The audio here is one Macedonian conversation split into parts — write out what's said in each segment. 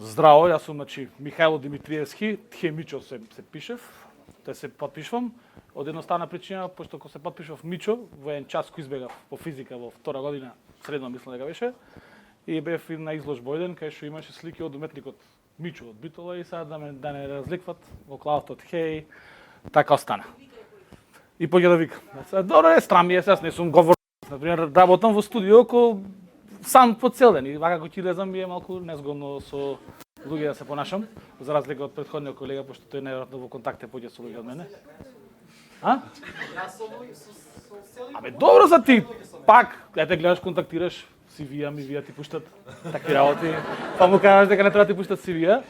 Здраво, јас сум Михајло Димитриевски, Мичо се пишев, те се подпишувам. Од едноставна причина, пошто кога се подпишував Мичо, во еден час кој избегав по физика во втора година, средно мислам дека беше, и бев на изложба еден, кај што имаше слики од уметникот Мичо од Битола и сега да не разликват во клавот хеј, така остана. И поѓа да вика. Добро е, страм е, сега не сум говор, например, работам во студио кој сам по цел ден и вака кога ќе лезам ми е малку незгодно со луѓе да се понашам, за разлика од претходниот колега, пошто тој најверојатно во контакт поѓа со луѓе од мене. А? Абе добро за ти. Пак, ете гледаш, контактираш, CV-а ми вија ти пуштат такви работи. Па му кажеш дека не треба да ти пуштат CV-а.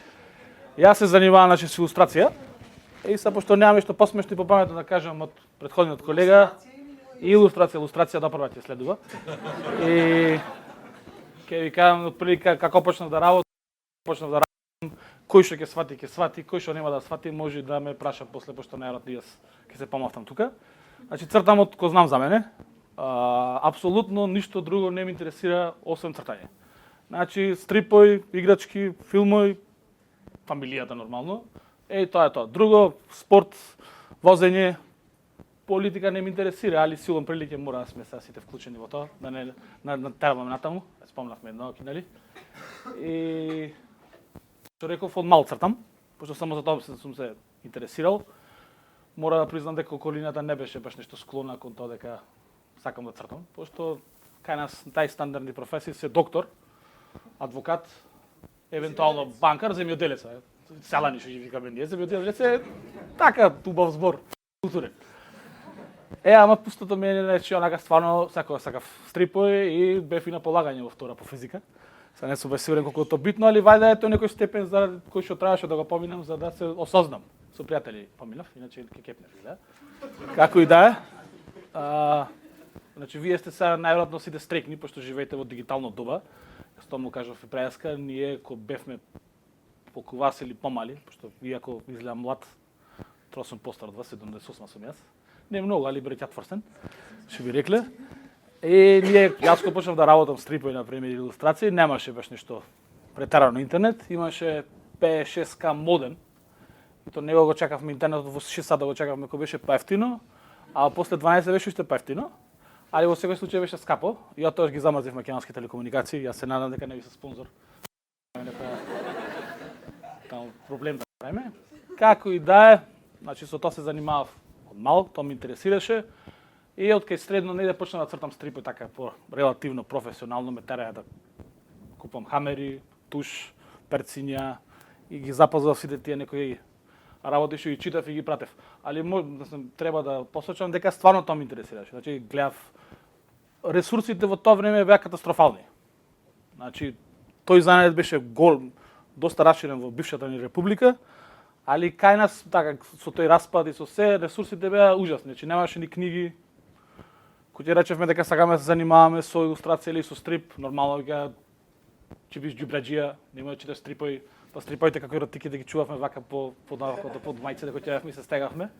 Јас се занимавам со илустрација. И са пошто немаме што посмешно и попаметно да кажам од претходниот колега, илустрација до прва ќе следува. И ќе ви кажам отприлика како почнав да работам, кој што ќе свати, кој што нема да свати, може да ме праша после, пошто најверојатно јас ќе се помафтам тука. Значи цртамот кој знам за мене, апсолутно ништо друго не ме интересира освен цртање. Значи стрипој, играчки, филмови, фамилијата нормално. Тоа е тоа. Друго, спорт, возење, политика не ме интересира, али силом прилike мора да сме сите вклучени во тоа, да не натерваме натаму. Спомнавме едно, нели? И што реков, од мал цртам, пошто само за тоа сум се интересирал. Мора да признам дека околината не беше баш нешто склона кон тоа дека сакам да цртам, пошто кај нас тај стандардни професии се доктор, адвокат, евентуално банкар, земјоделец. Селани што ги викаме ние, земјоделец е така убав збор, културен. Ама пустото ми е нечи онака стварно сакав стрипој и бев и на полагање во втора по физика. Сега не сум беш сигурен колку е тоа битно, али вајда е тоа некој степен за кој што требаше да го поминам за да се осознам. Со пријатели поминав, иначе ќе кепнев, да. Како и да е. Значи вие сте сега најверојатно сите стрекни пошто живеете во дигитално доба. Јас тоа му кажав и преска, ние кога бевме колку вас или помали, пошто иако изгледам млад, троа сум постар од вас, 78 сум јас. Не многу, али бреќат фрстен, што би рекле. И јас кога почнав да работам стрипој, например, илустрации, немаше баш нешто претерано интернет, имаше P6K модем. И то него го чекавме интернетот во 6 сата го чекавме кога беше поевтино, а после 12 беше уште поевтино. Али во секој случај беше скапо. И од тоа ги замрзив македонски телекомуникации. Јас се надам дека не ви се спонзор. Таму проблем да правиме. Како и да е, значи со тоа се занимавав од мал, тоа ме интересираше. И од кај средно неде почнав да цртам стрипој така по релативно професионално, ме тераја да купам хамери, туш, перциња и ги запазвав сите тие некои работи што ги читав и ги пратев. Али треба да посочам дека стварно тоа ме интересираше. Значи гледав ресурсите во тоа време беа катастрофални. Значи тој занет беше гол, доста расширен во бившата ни република. Али кај нас, така, со тој распад и со се, ресурсите беа ужасни. Значи, немаше ни книги. Кој ќе речевме дека сакаме да се занимаваме со илустрација или со стрип, нормално ќе биш џубраџија, нема да читаш стрипој, па стрипоите како еротики да ги чувавме вака под мајците кои ќе се стегавме.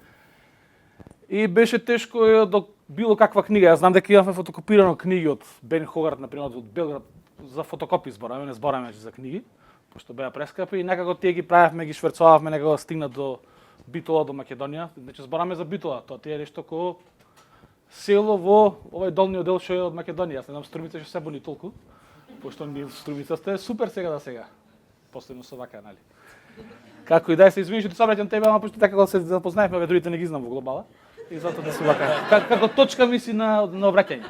И беше тешко до било каква книга. Јас знам дека имавме фотокопирано книги од Бен Хогарт, например, од Белград, за фотокопи збораме, не збораме за книги, пошто беа прескапи и некако тие ги правевме, ги шверцовавме, некако стигнат до Битола, до Македонија. Значи збораме за Битола, тоа тие е нешто ко село во овој долниот дел што е од Македонија. Јас не знам Струмица што се бони толку, пошто ние Струмица сте супер сега. Последно со вака, нали. Како и да се извини што ти собраќам тебе, ама пошто така кога се запознаевме, ве другите не ги знам во глобала. И затоа да се вака. Како точка мисли на обраќање.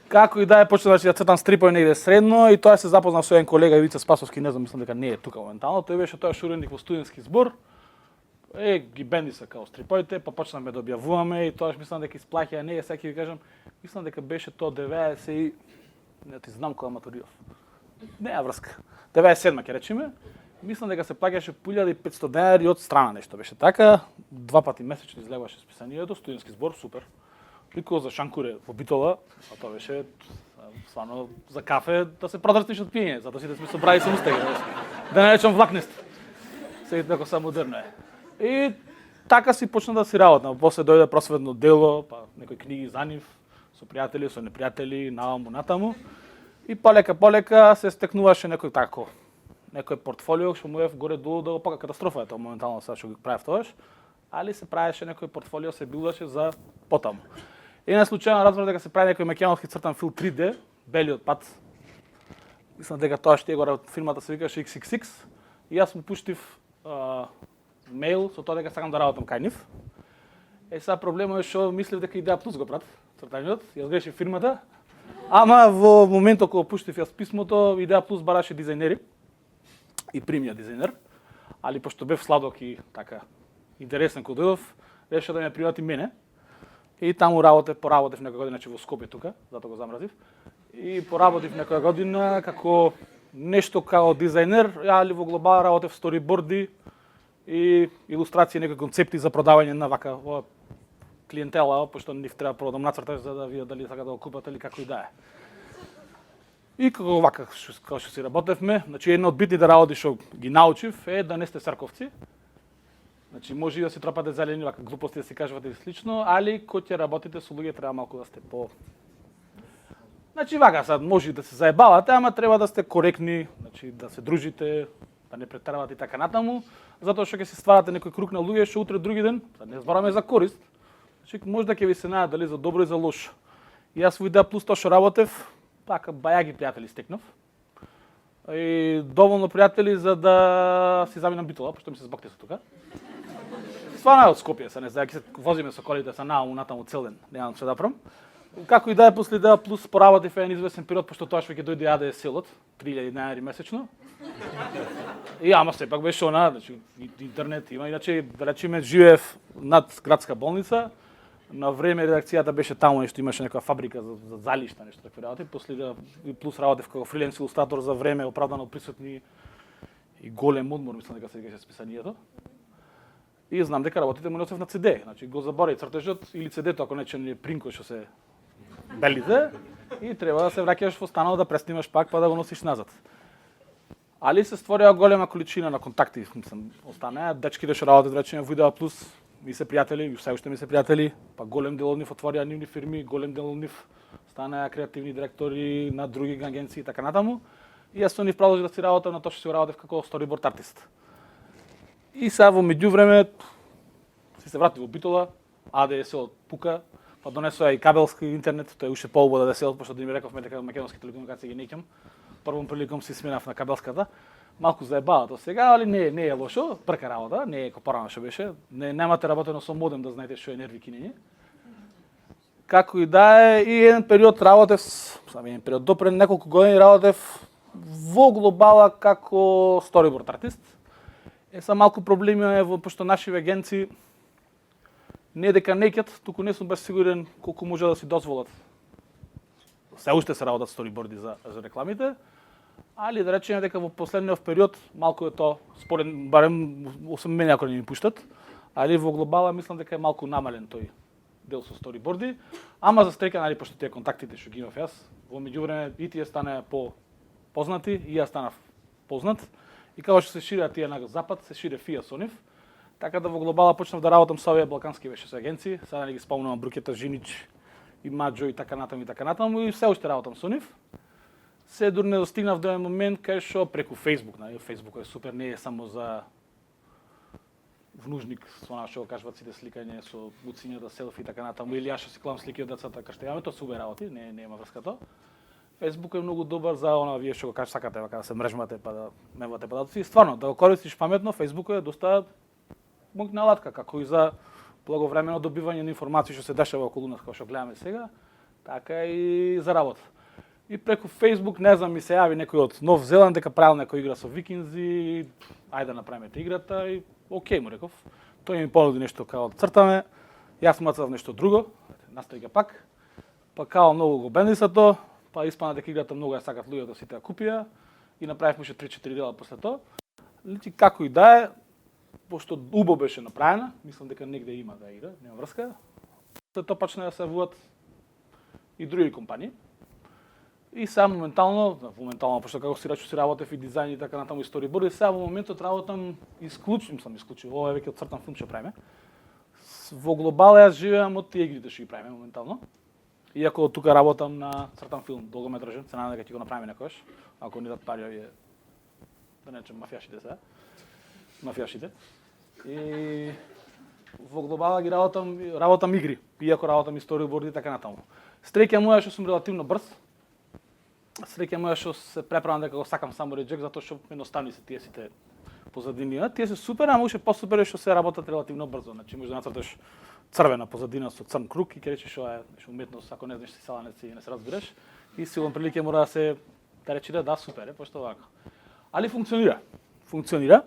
Како и да е, почнав да цртам стрипој негде средно и тоа се запознав со еден колега Ивица Спасовски, не знам, мислам дека не е тука моментално. Тој беше тоа шуренник во студентски збор. Ги бенди се као стрипоите, па почнавме да објавуваме и тоаш мислам дека исплаќа, не сега ќе ви кажам, мислам дека беше тоа 90 и не ти знам кога матурирав. Неа врска. 97 ќе речеме. Мислам дека се плаќаше 1500 денари од страна нешто беше така, 2 пати месечно излегуваше списанието, студентски збор, супер. Лико за шанкуре во Битола, а тоа беше стварно за кафе да се продрстиш од пиење, затоа сите сме собрали со устега. Да не речам влакнест. Сега како са модерно е. И така си почна да си работам. После дојде просветно дело, па некои книги за нив, со пријатели, со непријатели, наваму натаму. И полека се стекнуваше некој тако некој портфолио што му е горе долу да го пока катастрофа е тоа моментално сега што го правев тоаш, али се правеше некој портфолио се билдаше за потаму. И на случајно разбрав дека се прави некој македонски цртан филм 3D, белиот пат. Мислам дека тоа што е горе фирмата се викаше XXX и јас му пуштив мејл со тоа дека сакам да работам кај нив. Сега проблемот е што мислев дека Идеја Плюс го прат цртањето, јас грешив фирмата. Ама во моментот кога пуштив јас писмото, Идеја Плюс бараше дизајнери и примија дизајнер, али пошто бев сладок и така интересен кога дојдов, реши да ме примати мене. И таму поработев некоја година во Скопје тука, затоа го замразив. И поработив некоја година како нешто како дизајнер, али во глобал работев сториборди и илустрации, некои концепти за продавање на вака клиентела, пошто нив треба прво да нацрташ за да видат дали сакаат да го купат или како и да е. И како вака како што си работевме, значи една од битните работи што ги научив е да не сте црковци. Значи може и да си тропате зелени вака глупости да си кажувате и слично, али кога ќе работите со луѓе треба малку да сте по. Значи вака сад може да се заебавате, ама треба да сте коректни, значи да се дружите, да не претеравате и така натаму, затоа што ќе се стварате некој круг на луѓе што утре други ден, да не збораме за корист. Значи може да ќе ви се најде дали за добро и за лошо. И јас во Идеја Плюс тоа што работев, така бајаги пријатели стекнав. И доволно пријатели за да си заминам Битола, пошто ми се збакте со тука. Стварно од Скопје, се не знае, ќе се возиме со колите са нааму натаму цел ден, немам што да правам. Како и да е после Идеја Плюс поработив еден известен период, пошто тоаш веќе дојде јаде селот, 3000 денари месечно. И ама сепак беше она, значи интернет има, иначе да речеме живеев над градска болница. На време редакцијата беше таму, нешто имаше некоја фабрика за залишта, нешто такви работи. После да плюс работев како фриленс илустратор за време, оправдано присутни и голем одмор, мислам дека се викаше списанието. И знам дека работите му носев на CD, значи го заборави цртежот или CD-то ако нече не принко што се белите и треба да се враќаш во станот да преснимаш пак па да го носиш назад. Али се створила голема количина на контакти, мислам, останаа дечките што работат речеме во Идеја Плюс, ми се пријатели, и се уште ми се пријатели, па голем дел од нив отворија нивни фирми, голем дел од нив станаа креативни директори на други агенции и така натаму. И јас со нив продолжив да си работам на тоа што си работев како сториборд артист. И сега во меѓувреме си се вратив во Битола, АДС пука, па донесоа и кабелски интернет, тоа е уште поубаво да се пошто да ми рековме дека македонски телекомуникации ги неќам. Првом приликом си сменав на кабелската. Малку заебава тоа сега, али не е лошо, прка работа, не е како порано што беше. Немате работено со модем да знаете што е нерви кинење. Како и да е, и еден период работев, еден период допред неколку години работев во глобала како сториборд артист. Са малку проблеми е пошто наши агенции не дека неќат, туку не сум баш сигурен колку може да си дозволат. Се уште се работат сториборди за рекламите, али да речеме дека во последниот период малку е тоа според барем освен мене ако не ми пуштат, али во глобала мислам дека е малку намален тој дел со сториборди, ама за стрека нали пошто тие контактите што ги имав јас, во меѓувреме и тие станаа познати и јас станав познат. И како што се шират тие на запад, се шире фија со нив. Така да во глобала почнав да работам со овие балкански беше со агенции, сега не ги спомнувам Брукета, Жинич и Маџо и така натаму и се уште работам со нив. Се дур не достигнав до еден момент кај што преку Facebook, нали, Facebook е супер, не е само за внужник, со она што го кажуват сите сликање со луцињата, селфи и така натаму, или јас што си клам слики од децата кај што јаме, тоа се убави работи, не има врска тоа. Facebook е многу добар за она вие што го кажете сакате вака да се мрежмате па да мевате податоци. Стварно, да го користиш паметно, Facebook е доста моќна алатка, како и за благовремено добивање на информации што се дешава околу нас, како што гледаме сега, така и за работа. И преку Facebook, не знам, ми се јави некој од Нов Зеланд дека правил некоја игра со викинзи, ајде да направиме играта и окей му реков. Тој ми понуди нешто као да цртаме, јас мацав нешто друго, настави ги пак, па као многу го бендиса тоа, па испана дека играта многу ја сакат луѓето, сите ја купија и направивме уште 3-4 дела после тоа. Личи како и да е, пошто убаво беше направена, мислам дека негде има да игра, нема врска. След тоа почна да се јавуваат и други компании. И сега моментално, пошто како си речу си работев и дизајн и така натаму и сториборд, и сега во моментот работам исклучив, ова е веќе од цртан филм што правиме. Во глобал јас живеам од тие игрите што ги правиме моментално. Иако тука работам на цртан филм, долгометражен, се надам дека ќе го направиме некојаш, ако ни дадат пари овие да не речем мафијашите се. Мафијашите. И во глобала ги работам игри, иако работам и сториборди и така натаму. Среќа моја што сум релативно брз. Среќа моја што се преправам дека го сакам само реджек, затоа што едноставни се тие сите позадинија. Тие се супер, ама уште посупер е што се работат релативно брзо. Значи може да нацрташ црвена позадина со црн круг и ќе речеш што е уметност, ако не знаеш си саланец и не се разбереш. И силно прилike мора да се рече да супер е, пошто вака. Али функционира. Функционира.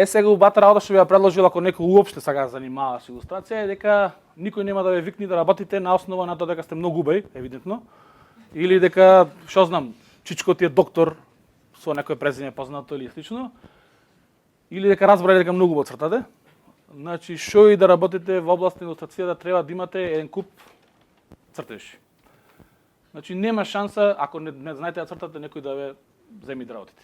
Сега убата работа што ви ја предложил ако некој уопште сака да занимава со илустрација е дека никој нема да ве викне да работите на основа на тоа дека сте многу убави, евидентно. Или дека, што знам, чичко ти е доктор со некој презиме познато или слично. Или дека разбрали дека многу убаво цртате. Значи, што и да работите во област на илустрацијата, треба да имате еден куп цртежи. Значи, нема шанса, ако не знаете да цртате, некој да ве земи да работите.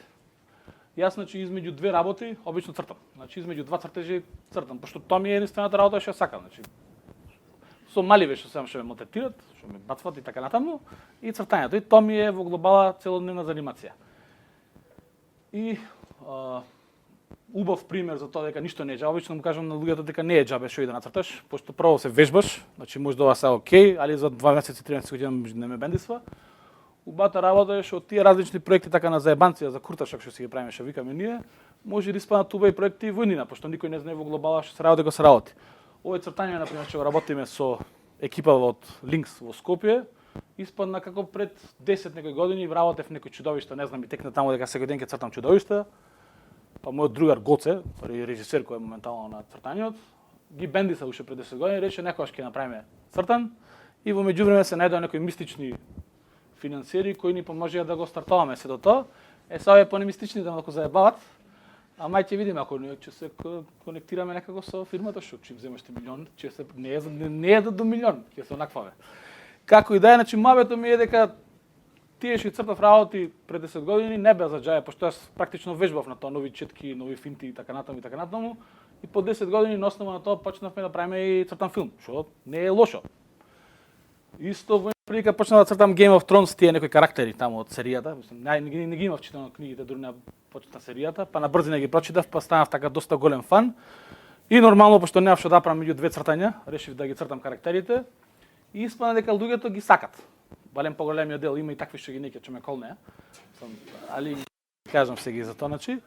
Јас, значи, измеѓу две работи, обично цртам. Значи, измеѓу два цртежи цртам, пошто тоа ми е единствената работа што ја сакам. Значи, со мали ве што ме мотетират, што ме бацват и така натаму, и цртањето. И тоа ми е во глобала целодневна занимација. И убав пример за тоа дека ништо не е џабе, обично му кажам на луѓето дека не е џабе што и да нацрташ, пошто прво се вежбаш, значи може да ова се окей, али за 2 месеци, 3 месеци ќе не ме бендисва. Убата работа е што тие различни проекти така на заебанција за курташак што си ги правиме, што викаме ние, може да испаднат убави проекти и војнина, пошто никој не знае во глобала што се работи дека се работи. Овој цртање на пример што го работиме со екипа од Links во Скопје, испадна како пред 10 некои години работев некој чудовишта, не знам, и текна таму дека секој ден ќе цртам чудовишта. Па мојот другар Гоце, режисер кој е моментално на цртањето, ги бендиса уште пред 10 години, рече некогаш ќе направиме цртан и во меѓувреме се најдоа некои мистични финансиери кои ни поможеа да го стартуваме се до тоа. Сега е понемистични да малку заебават, а мај ќе видиме ако ќе се конектираме некако со фирмата, што ќе земеш милион, ќе се не е до милион, ќе се онакваме. Како и да е, значи мабето ми е дека тие што цртав работи пред 10 години не беа за џабе, пошто јас практично вежбав на тоа нови четки, нови финти и така натаму, и по 10 години на основа на тоа почнавме да правиме и цртан филм, што не е лошо. Исто во прилика почнав да цртам Game of Thrones, тие некои карактери таму од серијата, мислам, не ги имав читано книгите дури на почетна серијата, па на брзина ги прочитав, па станав така доста голем фан. И нормално пошто немав што да правам меѓу две цртања, решив да ги цртам карактерите и испадна дека луѓето ги сакат. Балем поголемиот дел, има и такви што ги неќе че ме колне, али кажам се ги за тоа, значи.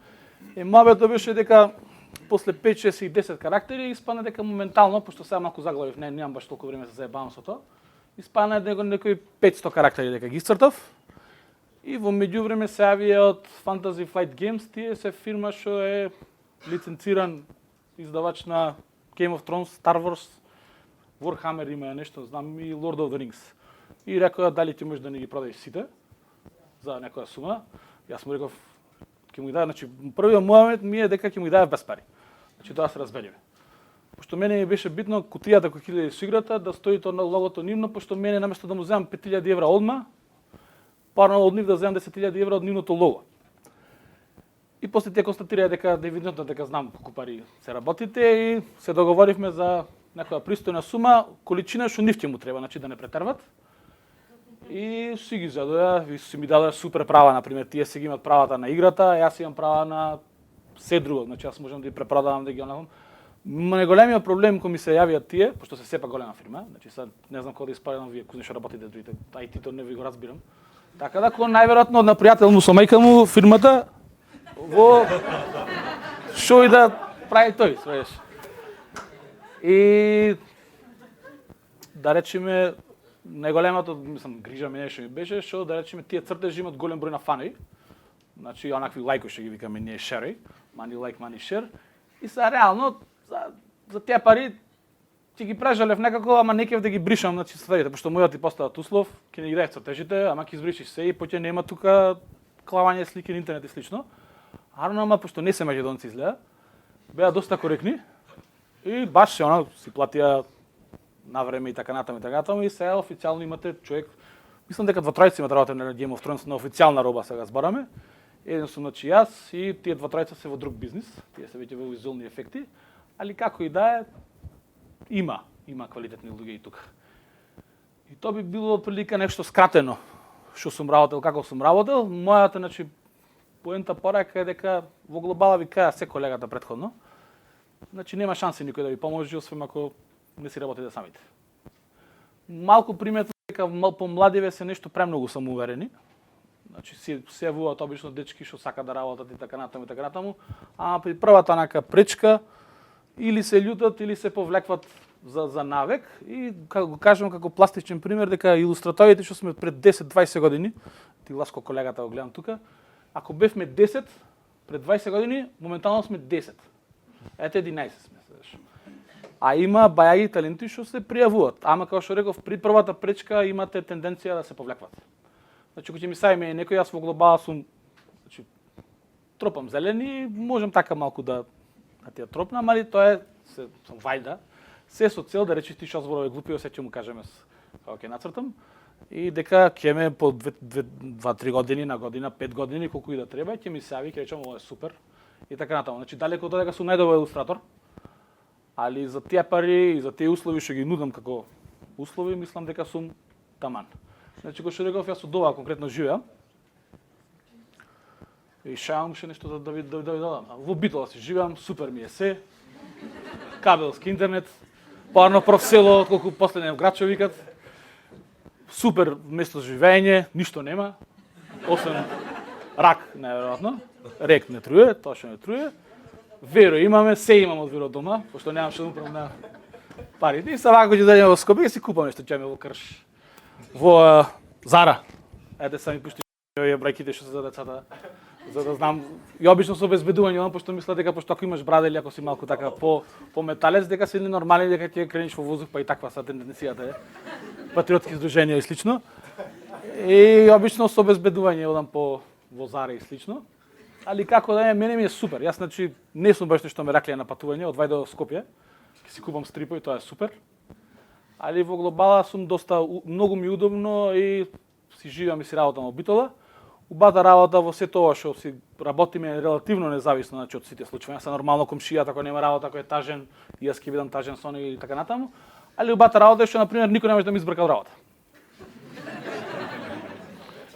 И мабето беше дека после 5, 6 и 10 карактери испадна дека моментално, пошто сега малку заглавив, немам баш толку време да се заебавам со тоа, испадна некои 500 карактери дека ги цртав. И во меѓувреме се јавија од Fantasy Flight Games, тие се фирма што е лиценциран издавач на Game of Thrones, Star Wars, Warhammer има нешто, знам, и Lord of the Rings. И рекоа дали ти можеш да ни ги продадеш сите за некоја сума. Јас му реков ќе му ги дадам, значи првиот момент ми е дека ќе му ги дадам без пари. Значи тоа се разбериме. Пошто мене ми беше битно кутијата која ќе со играта да стои тоа на логото нивно, пошто мене наместо да му земам 5000 евра одма, парно од нив да земам 10.000 евра од нивното лого. И после тие констатираа дека евидентно дека знам колку пари се работите и се договоривме за некоја пристојна сума, количина што нив ќе му треба, значи да не претерват. И си ги задоја, и си ми дадоа супер права, например, тие си ги имат правата на играта, јас имам права на се друго, значи јас можам да ги препродавам, да ги онаквам. Најголемиот проблем кој ми се јавија тие, пошто се сепа голема фирма, значи sad не знам кога да испадам вие кога што работите другите, IT-то не ви го разбирам. Така да кога најверојатно на пријател му со мајка му фирмата во што и да прави тој, свеш. И да речеме најголемото, мислам, грижа ми нешто ми беше што да речеме тие цртежи имаат голем број на фанови. Значи онакви лајкови што ги викаме ние шери, money like money share. И са реално за тие пари ќе ги прежалев некако, ама не ќе да ги бришам, значи стварите, пошто мојот ти постават услов, ќе не ги дај цртежите, ама ќе избришиш се и поќе нема тука клавање слики на интернет и слично. Ама пошто не се македонци изгледа, беа доста коректни и баш се она си платија на време и така натаму и сега официјално имате човек, мислам дека двотројци имат работа на Game of Thrones на официјална роба сега збораме. Еден сум значи јас и тие двотројца се во друг бизнис, тие се веќе во визуелни ефекти, али како и да е, има квалитетни луѓе и тука. И тоа би било прилика нешто скратено што сум работел, како сум работел. Мојата, значи, Поента порака е дека во глобала ви кажа се колегата претходно. Значи нема шанси никој да ви поможи освен ако не си работите самите. Малку приметно дека помладиве се нешто премногу самоуверени. Значи се јавуваат обично дечки што сакаат да работат и така натаму, а при првата нака пречка или се љутат или се повлекват за навек и како го кажам како пластичен пример дека илустраторите што сме пред 10-20 години, ти Ласко колегата го гледам тука, ако бевме 10 пред 20 години, моментално сме 10. Ете 11 сме сега. А има бајаги таленти што се пријавуваат, ама како што реков при првата пречка имате тенденција да се повлекват. Значи кога ќе ми сајме некој јас во глобала сум значи тропам зелени, можам така малку да ти ја тропнам, али тоа е сум вајда. Се со цел да речи ти што зборови глупи, се ќе му кажеме како ќе нацртам и дека ќе ме по 2-3 години на година, 5 години колку и да треба, ќе ми се јави, ќе речам ова е супер и така натаму. Значи далеку од тоа дека сум најдобар илустратор, али за тие пари и за тие услови што ги нудам како услови, мислам дека сум таман. Значи кој што реков јас од ова конкретно живеам. И шајам ше нешто да ви дадам. Во Битола си живеам, супер ми е се. Кабелски интернет, парно профсело, отколку последен в Грачо викат. Супер место за живење, ништо нема, освен рак, најверојатно. Рек не труе, тоа што не труе. Веро имаме, се имам од веро дома, пошто немам што да управам на парите. И сава ќе дојдем во Скопје и си купам нешто, ќе ме во крш. Во Зара. Ете сами пушти овие брајките што се за децата. За да знам, и обично со обезбедување, пошто мислам дека пошто ако имаш брада или ако си малку така по металец, дека си ненормален, дека ќе кренеш во воздух, па и таква са тенденцијата е. Патриотски здруженија и слично. И обично со обезбедување одам во Зара и слично. Али како да е, мене ми е супер. Јас значи не сум баш нешто мераклија на патување од Вај до Скопје. Ќе си купам стрипови, тоа е супер. Али во глобала сум доста многу ми удобно и си живеам и си работам во Битола. Убата работа во сето ова што си работиме релативно независно значи од сите случаи. Јас нормално комшијата ако нема работа, ако е тажен, и јас ќе бидам тажен со него и така натаму. Али убата работа е што на пример никој не може да ми избрка од работа.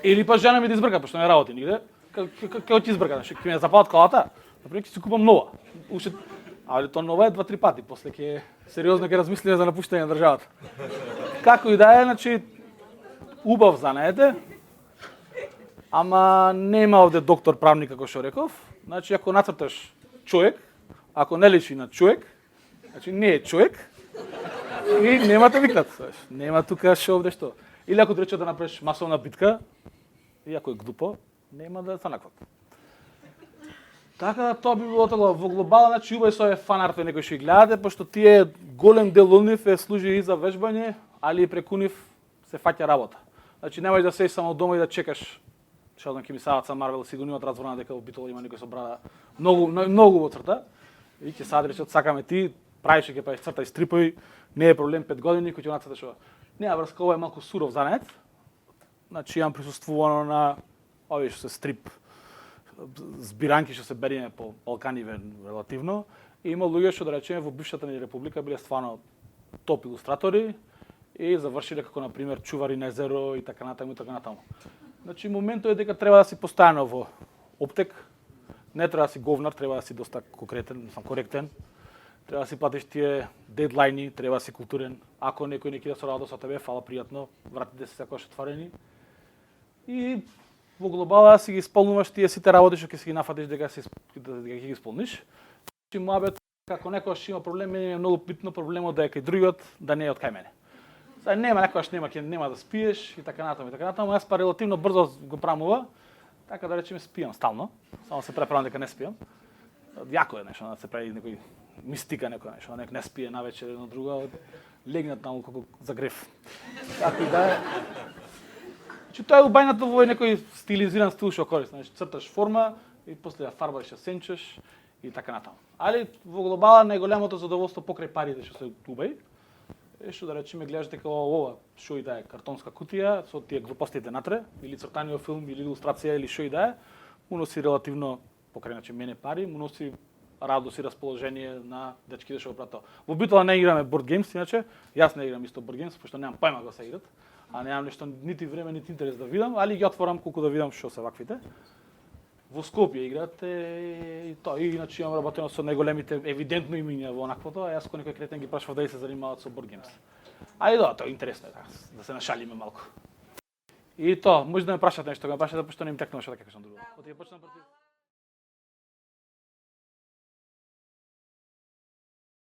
Или па жена ми да избрка, пошто не работи нигде. Како ќе избрка, ќе ме запалат колата? На пример ќе си купам нова. Али тоа нова е 2-3 пати, после ќе сериозно ќе размислиме за напуштање на државата. Како и да е, значи убав занаете. Ама нема овде доктор правник како што реков. Значи ако нацрташ човек, ако не личи на човек, значи не е човек. И нема да викнат. Нема тука што овде што. Или ако рече да направиш масовна битка, и ако е глупо, нема да се накват. Така да тоа би било тоа во глобала, значи убај со овие фанарти некои што ги гледате, пошто тие голем дел од нив е служи и за вежбање, али и преку нив се фаќа работа. Значи немај да седиш само дома и да чекаш. Шелдон ќе ми сават са Марвел, сигурно имат разбрана дека во Битола има некој со брада многу во црта. И ќе сад речат сакаме ти, правиш ќе правиш црта и стрипови, не е проблем 5 години кој ќе нацрташ ова. Нема врска, ова е малку суров занет. Значи имам присуствувано на овие што се стрип збиранки што се бериме по Балканиве релативно. И има луѓе што да речеме во бившата ни република биле стварно топ илустратори и завршиле како на пример чувари на езеро и така натаму и така натаму. Значи моментот е дека треба да си постојано во оптек. Не треба да си говнар, треба да си доста конкретен, коректен. Треба да си платиш тие дедлајни, треба да си културен. Ако некој не кида со работа со тебе, фала пријатно, вратите се секогаш отворени. И во глобала си ги исполнуваш тие сите работи што ќе си ги нафатиш дека ќе ги исполниш. Значи моабет како некојаш има проблем, мене е многу битно проблемот да е кај другиот, да не е од кај мене. Сега нема некојаш нема да спиеш и така натаму и така натаму. Јас па релативно брзо го правам ова, така да речеме спијам стално. Само се преправам дека не спијам. Јако е нешто да се прави некој мистика некој нешто, нек не спие навечер едно друго, легнат таму како за греф. Така и да е. Значи тоа е убајното во некој стилизиран стил што користиш, значи црташ форма и после ја фарбаш, ја сенчеш и така натаму. Али во глобала најголемото задоволство покрај парите што се убај е што да речеме гледаш дека ова што и да е картонска кутија со тие глупостите натре или цртаниот филм или илустрација или што и да е, уноси релативно покрај значи мене пари, уноси радост и расположение на дечките што го прават тоа. Во Битола не играме board games, иначе јас не играм исто board games, пошто немам пајма да се играт, а немам нешто нити време нити интерес да видам, али ги отворам колку да видам што се ваквите. во Скопје играте и тоа. И иначе имам работено со најголемите евидентно имиња во онаквото, а јас кој некој кретен ги прашав дали се занимаваат со board games. А и да, тоа е интересно е, да се нашалиме малку. И тоа, може да ме прашат нешто, ме прашате пошто не им текнува што да кажам друго. Оти ја почнам против